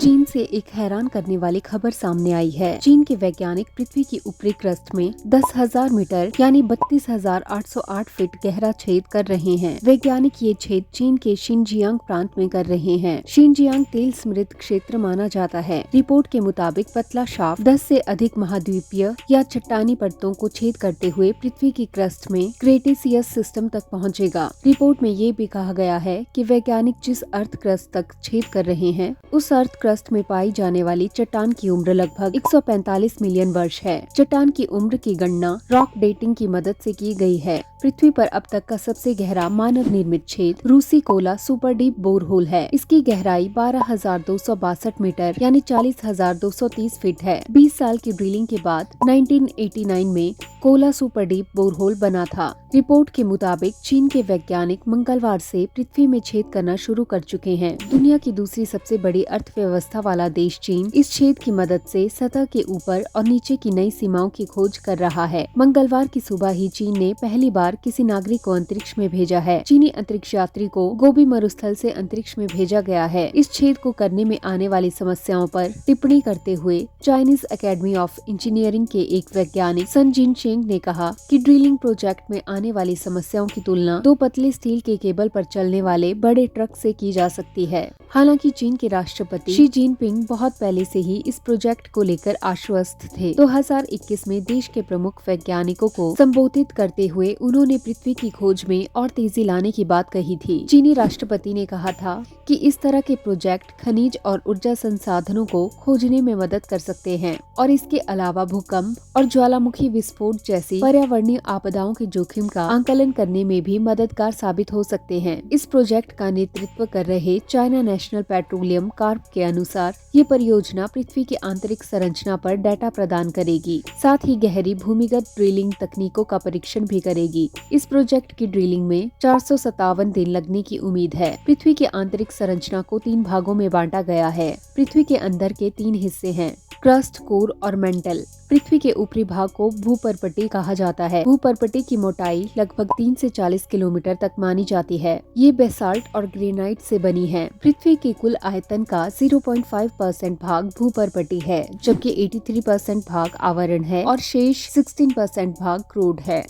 चीन से एक हैरान करने वाली खबर सामने आई है। चीन के वैज्ञानिक पृथ्वी की ऊपरी क्रस्ट में 10,000 मीटर यानी 32,808 फीट गहरा छेद कर रहे हैं। वैज्ञानिक ये छेद चीन के शिनजियांग प्रांत में कर रहे हैं। शिनजियांग तेल समृद्ध क्षेत्र माना जाता है। रिपोर्ट के मुताबिक पतला शाफ्ट 10 से अधिक महाद्वीपीय या चट्टानी परतों को छेद करते हुए पृथ्वी की क्रस्ट में क्रेटेशियस सिस्टम तक पहुँचेगा। रिपोर्ट में ये भी कहा गया है कि वैज्ञानिक जिस अर्थ क्रस्ट तक छेद कर रहे हैं उस अर्थ क्रस्ट में पाई जाने वाली चट्टान की उम्र लगभग 145 मिलियन वर्ष है। चट्टान की उम्र की गणना रॉक डेटिंग की मदद से की गई है। पृथ्वी पर अब तक का सबसे गहरा मानव निर्मित छेद रूसी कोला सुपर डीप बोरहोल है। इसकी गहराई 12,262 मीटर यानी 40,230 फीट है। 20 साल की ड्रिलिंग के बाद 1989 में कोला सुपर डीप बोरहोल बना था। रिपोर्ट के मुताबिक चीन के वैज्ञानिक मंगलवार से पृथ्वी में छेद करना शुरू कर चुके हैं। दुनिया की दूसरी सबसे बड़ी अर्थव्यवस्था वाला देश चीन इस छेद की मदद से सतह के ऊपर और नीचे की नई सीमाओं की खोज कर रहा है। मंगलवार की सुबह ही चीन ने पहली बार किसी नागरिक को अंतरिक्ष में भेजा है। चीनी अंतरिक्ष यात्री को गोबी मरुस्थल से अंतरिक्ष में भेजा गया है। इस छेद को करने में आने वाली समस्याओं पर टिप्पणी करते हुए चाइनीज एकेडमी ऑफ इंजीनियरिंग के एक वैज्ञानिक सन जिनचेंग ने कहा कि ड्रिलिंग प्रोजेक्ट में आने वाली समस्याओं की तुलना दो पतले स्टील के केबल पर चलने वाले बड़े ट्रक से की जा सकती है। हालांकि चीन के राष्ट्रपति शी जिनपिंग बहुत पहले से ही इस प्रोजेक्ट को लेकर आश्वस्त थे। 2021 में देश के प्रमुख वैज्ञानिकों को संबोधित करते हुए उन्होंने पृथ्वी की खोज में और तेजी लाने की बात कही थी। चीनी राष्ट्रपति ने कहा था कि इस तरह के प्रोजेक्ट खनिज और ऊर्जा संसाधनों को खोजने में मदद कर सकते हैं और इसके अलावा भूकंप और ज्वालामुखी विस्फोट जैसी पर्यावरणीय आपदाओं के जोखिम का आंकलन करने में भी मददगार साबित हो सकते हैं। इस प्रोजेक्ट का नेतृत्व कर रहे चाइना नेशनल पेट्रोलियम कॉर्प के अनुसार ये परियोजना पृथ्वी की आंतरिक संरचना पर डाटा प्रदान करेगी, साथ ही गहरी भूमिगत ड्रिलिंग तकनीकों का परीक्षण भी करेगी। इस प्रोजेक्ट की ड्रिलिंग में 457 दिन लगने की उम्मीद है। पृथ्वी की आंतरिक संरचना को 3 भागों में बांटा गया है। पृथ्वी के अंदर के 3 हिस्से हैं, क्रस्ट, कोर और मेंटल। पृथ्वी के ऊपरी भाग को भूपर्पटी कहा जाता है। भूपर्पटी की मोटाई लगभग 3 से 40 किलोमीटर तक मानी जाती है। ये बेसाल्ट और ग्रेनाइट से बनी है। पृथ्वी के कुल आयतन का 0.5% भाग भूपर्पटी है, जबकि 83% भाग आवरण है और शेष 16% भाग क्रूड है।